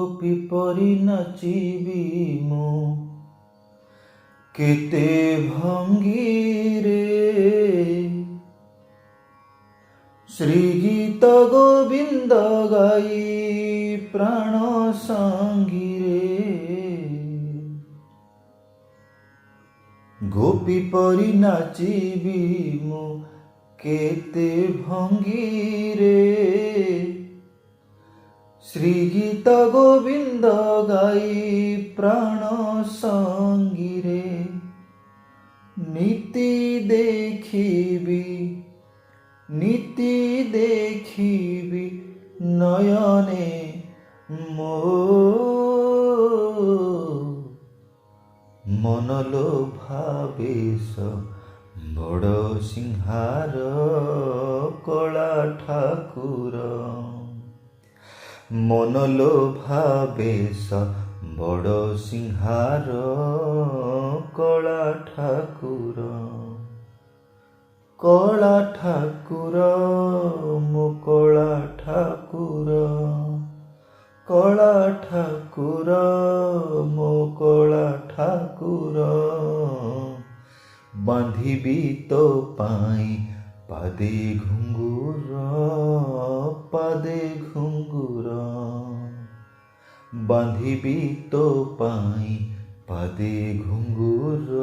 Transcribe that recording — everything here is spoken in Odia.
ଗୋପୀ ପରି ନାଚିବି ମୁଁ କେତେ ଭଙ୍ଗୀରେ ଶ୍ରୀଗୀତ ଗୋବିନ୍ଦ ଗାଇ ପ୍ରାଣ ସଙ୍ଗୀରେ ଗୋପୀ ପରି ନାଚିବି ମୁଁ କେତେ ଭଙ୍ଗୀରେ ଶ୍ରୀଗୀତ ଗୋବିନ୍ଦ ଗାଇ ପ୍ରାଣ ସଙ୍ଗୀରେ ନୀତି ଦେଖିବି ନୟନେ ମୋ ମନଲୋଭାବେଶ ବଡ଼ ସିଂହାର କଳା ଠାକୁର ମନଲୋଭାବେଶ ବଡ଼ ସିଂହାର କଳା ଠାକୁର ମୋ କଳା ଠାକୁର ମୋ କଳା ଠାକୁର ବାନ୍ଧିବି ତୋ ପାଇଁ ପାଦେ ଘୁଙ୍ଗୁର ବାନ୍ଧିବି ତୋ ପାଇଁ ପାଦେ ଘୁଙ୍ଗୁର